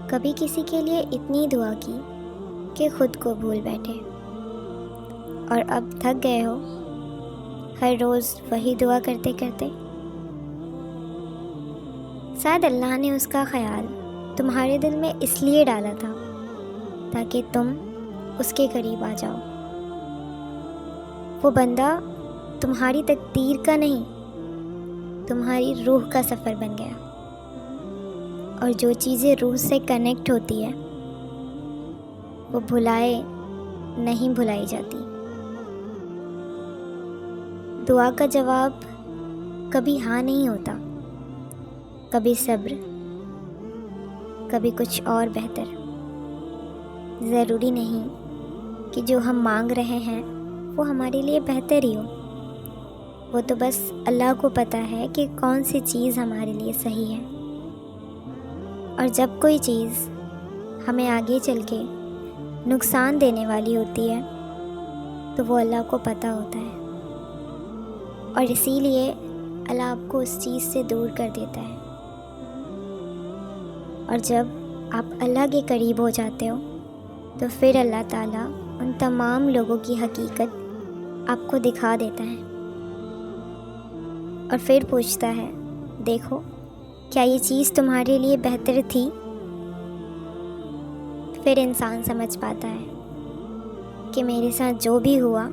کبھی کسی کے لیے اتنی دعا کی کہ خود کو بھول بیٹھے، اور اب تھک گئے ہو ہر روز وہی دعا کرتے کرتے؟ شاید اللہ نے اس کا خیال تمہارے دل میں اس لیے ڈالا تھا تاکہ تم اس کے قریب آ جاؤ۔ وہ بندہ تمہاری تقدیر کا نہیں، تمہاری روح کا سفر بن گیا، اور جو چیزیں روح سے کنیکٹ ہوتی ہے وہ بھلائے نہیں بھلائی جاتی۔ دعا کا جواب کبھی ہاں نہیں ہوتا، کبھی صبر، کبھی کچھ اور بہتر۔ ضروری نہیں کہ جو ہم مانگ رہے ہیں وہ ہمارے لیے بہتر ہی ہو، وہ تو بس اللہ کو پتہ ہے کہ کون سی چیز ہمارے لیے صحیح ہے۔ اور جب کوئی چیز ہمیں آگے چل کے نقصان دینے والی ہوتی ہے تو وہ اللہ کو پتہ ہوتا ہے، اور اسی لیے اللہ آپ کو اس چیز سے دور کر دیتا ہے۔ اور جب آپ اللہ کے قریب ہو جاتے ہو تو پھر اللہ تعالیٰ ان تمام لوگوں کی حقیقت آپ کو دکھا دیتا ہے، اور پھر پوچھتا ہے، دیکھو کیا یہ چیز تمہارے لیے بہتر تھی؟ پھر انسان سمجھ پاتا ہے کہ میرے ساتھ جو بھی ہوا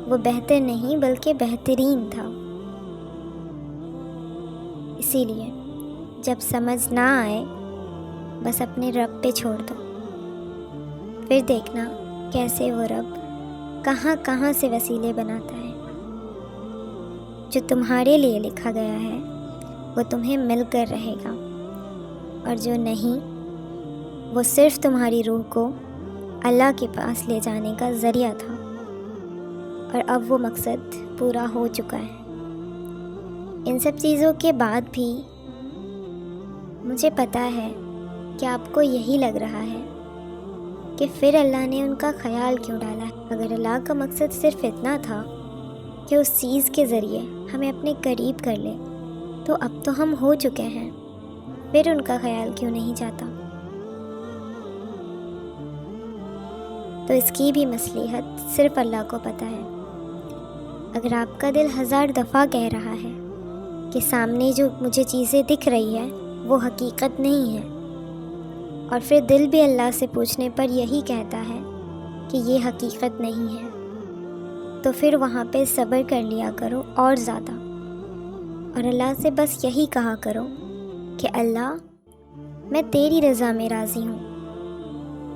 وہ بہتر نہیں بلکہ بہترین تھا۔ اسی لیے جب سمجھ نہ آئے بس اپنے رب پہ چھوڑ دو، پھر دیکھنا کیسے وہ رب کہاں کہاں سے وسیلے بناتا ہے۔ جو تمہارے لیے لکھا گیا ہے وہ تمہیں مل کر رہے گا، اور جو نہیں وہ صرف تمہاری روح کو اللہ کے پاس لے جانے کا ذریعہ تھا، اور اب وہ مقصد پورا ہو چکا ہے۔ ان سب چیزوں کے بعد بھی مجھے پتہ ہے کہ آپ کو یہی لگ رہا ہے کہ پھر اللہ نے ان کا خیال کیوں ڈالا ہے۔ اگر اللہ کا مقصد صرف اتنا تھا کہ اس چیز کے ذریعے ہمیں اپنے قریب کر لے تو اب تو ہم ہو چکے ہیں، پھر ان کا خیال کیوں نہیں جاتا؟ تو اس کی بھی مصلحت صرف اللہ کو پتہ ہے۔ اگر آپ کا دل 1000 دفعہ کہہ رہا ہے کہ سامنے جو مجھے چیزیں دکھ رہی ہے وہ حقیقت نہیں ہے، اور پھر دل بھی اللہ سے پوچھنے پر یہی کہتا ہے کہ یہ حقیقت نہیں ہے، تو پھر وہاں پہ صبر کر لیا کرو اور زیادہ، اور اللہ سے بس یہی کہا کرو کہ اللہ میں تیری رضا میں راضی ہوں،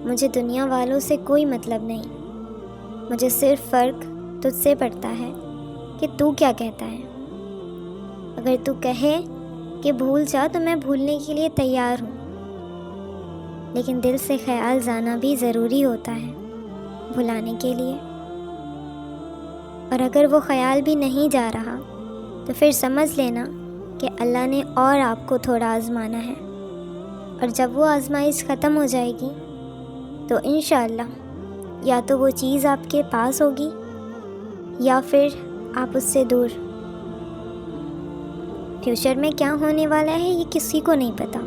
مجھے دنیا والوں سے کوئی مطلب نہیں، مجھے صرف فرق تجھ سے پڑتا ہے کہ تو کیا کہتا ہے۔ اگر تو کہے کہ بھول جا تو میں بھولنے کے لیے تیار ہوں، لیکن دل سے خیال جانا بھی ضروری ہوتا ہے بھلانے کے لیے، اور اگر وہ خیال بھی نہیں جا رہا تو پھر سمجھ لینا کہ اللہ نے اور آپ کو تھوڑا آزمانا ہے، اور جب وہ آزمائش ختم ہو جائے گی تو انشاءاللہ یا تو وہ چیز آپ کے پاس ہوگی یا پھر آپ اس سے دور۔ فیوچر میں کیا ہونے والا ہے یہ کسی کو نہیں پتہ،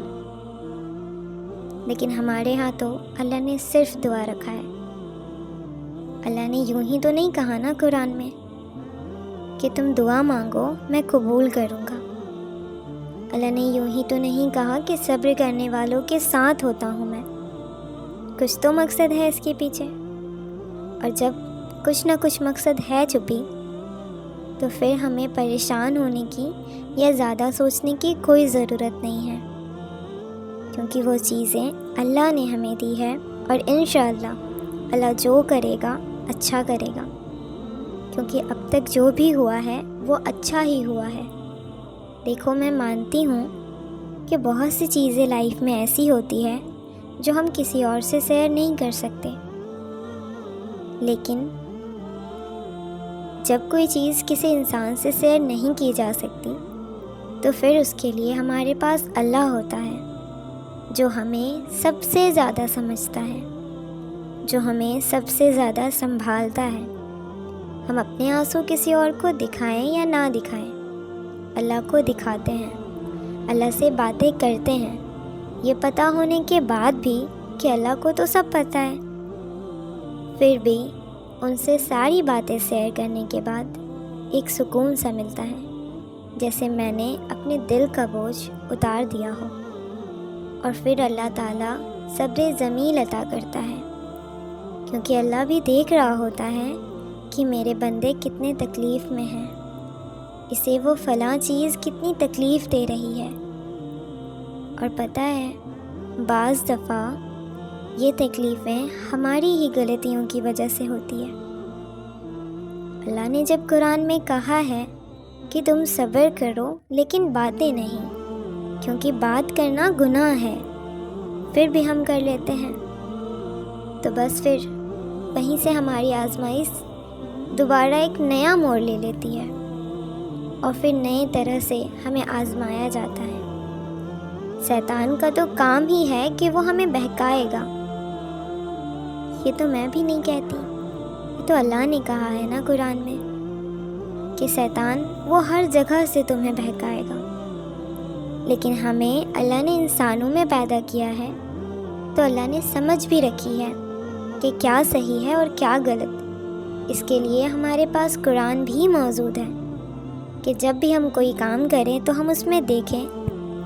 لیکن ہمارے ہاں تو اللہ نے صرف دعا رکھا ہے۔ اللہ نے یوں ہی تو نہیں کہا نا قرآن میں کہ تم دعا مانگو میں قبول کروں گا۔ اللہ نے یوں ہی تو نہیں کہا کہ صبر کرنے والوں کے ساتھ ہوتا ہوں میں۔ کچھ تو مقصد ہے اس کے پیچھے، اور جب کچھ نہ کچھ مقصد ہے چھپی تو پھر ہمیں پریشان ہونے کی یا زیادہ سوچنے کی کوئی ضرورت نہیں ہے، کیونکہ وہ چیزیں اللہ نے ہمیں دی ہے، اور انشاءاللہ اللہ جو کرے گا اچھا کرے گا، کیونکہ اب تک جو بھی ہوا ہے وہ اچھا ہی ہوا ہے۔ دیکھو میں مانتی ہوں کہ بہت سی چیزیں لائف میں ایسی ہوتی ہے جو ہم کسی اور سے شیئر نہیں کر سکتے، لیکن جب کوئی چیز کسی انسان سے شیئر نہیں کی جا سکتی تو پھر اس کے لیے ہمارے پاس اللہ ہوتا ہے جو ہمیں سب سے زیادہ سمجھتا ہے، جو ہمیں سب سے زیادہ سنبھالتا ہے۔ ہم اپنے آنسو کسی اور کو دکھائیں یا نہ دکھائیں، اللہ کو دکھاتے ہیں، اللہ سے باتیں کرتے ہیں، یہ پتہ ہونے کے بعد بھی کہ اللہ کو تو سب پتہ ہے، پھر بھی ان سے ساری باتیں شیئر کرنے کے بعد ایک سکون سا ملتا ہے، جیسے میں نے اپنے دل کا بوجھ اتار دیا ہو۔ اور پھر اللہ تعالیٰ صبر جمیل عطا کرتا ہے، کیونکہ اللہ بھی دیکھ رہا ہوتا ہے کہ میرے بندے کتنے تکلیف میں ہیں، اسے وہ فلاں چیز کتنی تکلیف دے رہی ہے۔ اور پتہ ہے بعض دفعہ یہ تکلیفیں ہماری ہی غلطیوں کی وجہ سے ہوتی ہے۔ اللہ نے جب قرآن میں کہا ہے کہ تم صبر کرو لیکن باتیں نہیں، کیونکہ بات کرنا گناہ ہے، پھر بھی ہم کر لیتے ہیں، تو بس پھر وہیں سے ہماری آزمائش دوبارہ ایک نیا موڑ لے لیتی ہے، اور پھر نئے طرح سے ہمیں آزمایا جاتا ہے۔ شیطان کا تو کام ہی ہے کہ وہ ہمیں بہکائے گا۔ یہ تو میں بھی نہیں کہتی، یہ تو اللہ نے کہا ہے نا قرآن میں کہ شیطان وہ ہر جگہ سے تمہیں بہکائے گا۔ لیکن ہمیں اللہ نے انسانوں میں پیدا کیا ہے، تو اللہ نے سمجھ بھی رکھی ہے کہ کیا صحیح ہے اور کیا غلط۔ اس کے لیے ہمارے پاس قرآن بھی موجود ہے کہ جب بھی ہم کوئی کام کریں تو ہم اس میں دیکھیں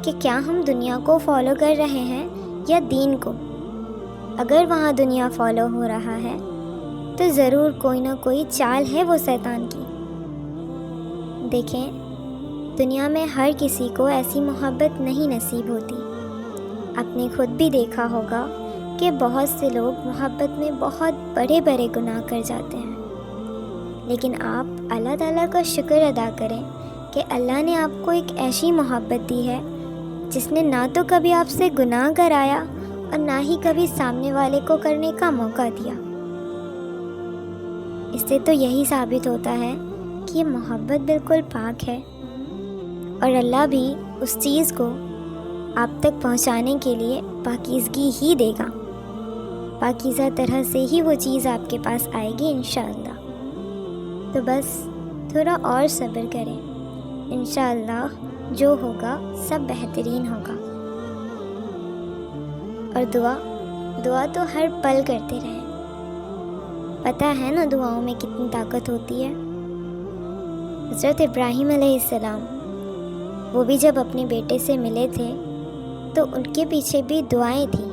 کہ کیا ہم دنیا کو فالو کر رہے ہیں یا دین کو۔ اگر وہاں دنیا فالو ہو رہا ہے تو ضرور کوئی نہ کوئی چال ہے وہ شیطان کی۔ دیکھیں، دنیا میں ہر کسی کو ایسی محبت نہیں نصیب ہوتی۔ آپ نے خود بھی دیکھا ہوگا کہ بہت سے لوگ محبت میں بہت بڑے بڑے گناہ کر جاتے ہیں، لیکن آپ اللہ تعالیٰ کا شکر ادا کریں کہ اللہ نے آپ کو ایک ایسی محبت دی ہے جس نے نہ تو کبھی آپ سے گناہ کرایا اور نہ ہی کبھی سامنے والے کو کرنے کا موقع دیا۔ اس سے تو یہی ثابت ہوتا ہے کہ یہ محبت بالکل پاک ہے، اور اللہ بھی اس چیز کو آپ تک پہنچانے کے لیے پاکیزگی ہی دے گا۔ پاکیزہ طرح سے ہی وہ چیز آپ کے پاس آئے گی انشاءاللہ۔ تو بس تھوڑا اور صبر کریں، انشاءاللہ جو ہوگا سب بہترین ہوگا۔ اور دعا تو ہر پل کرتے رہیں۔ پتہ ہے نا دعاؤں میں کتنی طاقت ہوتی ہے۔ حضرت ابراہیم علیہ السلام وہ بھی جب اپنے بیٹے سے ملے تھے تو ان کے پیچھے بھی دعائیں تھیں،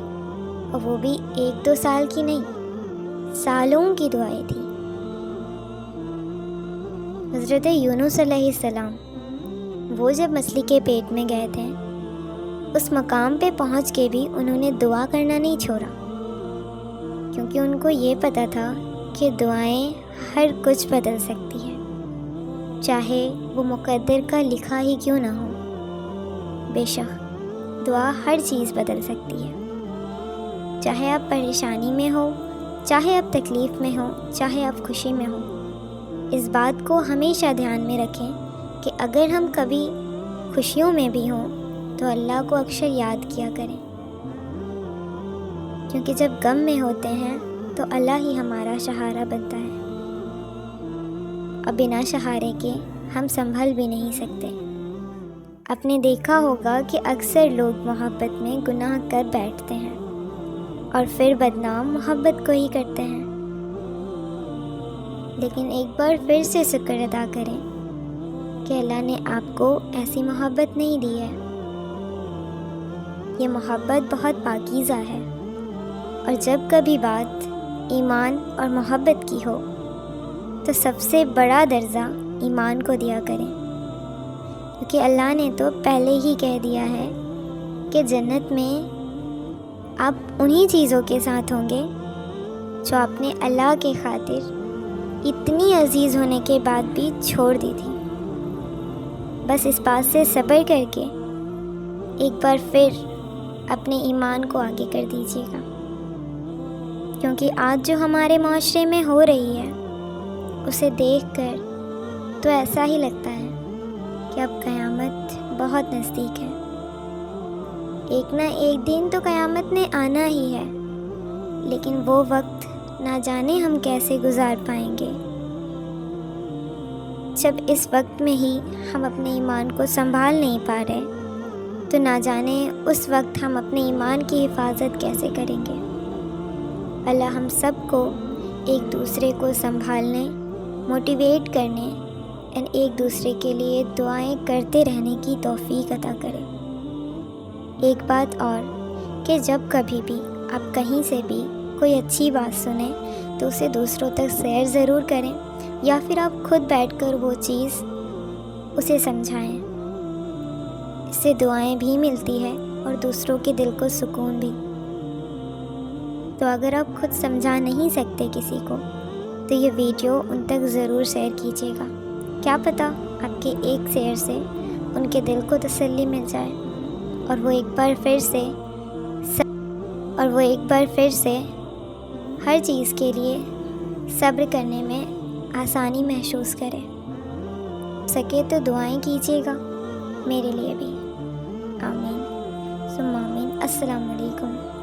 اور وہ بھی 1-2 سال کی نہیں، سالوں کی دعائیں تھیں۔ حضرت یونس علیہ السلام وہ جب مچھلی کے پیٹ میں گئے تھے، اس مقام پہ پہنچ کے بھی انہوں نے دعا کرنا نہیں چھوڑا، کیونکہ ان کو یہ پتہ تھا کہ دعائیں ہر کچھ بدل سکتی ہیں، چاہے وہ مقدر کا لکھا ہی کیوں نہ ہو۔ بے شک دعا ہر چیز بدل سکتی ہے، چاہے آپ پریشانی میں ہو، چاہے آپ تکلیف میں ہو، چاہے آپ خوشی میں ہو۔ اس بات کو ہمیشہ دھیان میں رکھیں کہ اگر ہم کبھی خوشیوں میں بھی ہوں تو اللہ کو اکثر یاد کیا کریں، کیونکہ جب غم میں ہوتے ہیں تو اللہ ہی ہمارا سہارا بنتا ہے، اور بنا سہارے کے ہم سنبھل بھی نہیں سکتے۔ آپ نے دیکھا ہوگا کہ اکثر لوگ محبت میں گناہ کر بیٹھتے ہیں اور پھر بدنام محبت کو ہی کرتے ہیں۔ لیکن ایک بار پھر سے شکر ادا کریں کہ اللہ نے آپ کو ایسی محبت نہیں دی ہے۔ یہ محبت بہت پاکیزہ ہے، اور جب کبھی بات ایمان اور محبت کی ہو تو سب سے بڑا درجہ ایمان کو دیا کریں، کیونکہ اللہ نے تو پہلے ہی کہہ دیا ہے کہ جنت میں آپ انہی چیزوں کے ساتھ ہوں گے جو آپ نے اللہ کے خاطر اتنی عزیز ہونے کے بعد بھی چھوڑ دی تھی۔ بس اس بات سے صبر کر کے ایک بار پھر اپنے ایمان کو آگے کر دیجیے گا، کیونکہ آج جو ہمارے معاشرے میں ہو رہی ہے اسے دیکھ کر تو ایسا ہی لگتا ہے کہ اب قیامت بہت نزدیک ہے۔ ایک نہ ایک دن تو قیامت نے آنا ہی ہے، لیکن وہ وقت نہ جانے ہم کیسے گزار پائیں گے، جب اس وقت میں ہی ہم اپنے ایمان کو سنبھال نہیں پا رہے تو نہ جانے اس وقت ہم اپنے ایمان کی حفاظت کیسے کریں گے۔ اللہ ہم سب کو ایک دوسرے کو سنبھالنے، موٹیویٹ کرنے اور ایک دوسرے کے لیے دعائیں کرتے رہنے کی توفیق عطا کرے۔ ایک بات اور کہ جب کبھی بھی آپ کہیں سے بھی کوئی اچھی بات سنیں تو اسے دوسروں تک شیئر ضرور کریں، یا پھر آپ خود بیٹھ کر وہ چیز اسے سمجھائیں۔ اس سے دعائیں بھی ملتی ہے اور دوسروں کے دل کو سکون بھی۔ تو اگر آپ خود سمجھا نہیں سکتے کسی کو تو یہ ویڈیو ان تک ضرور شیئر کیجیے گا، کیا پتہ آپ کے ایک شیئر سے ان کے دل کو تسلی مل جائے اور وہ ایک بار پھر سے ہر چیز کے لیے صبر کرنے میں آسانی محسوس کرے۔ سکے تو دعائیں کیجیے گا میرے لیے بھی۔ آمین ثم آمین۔ السلام علیکم۔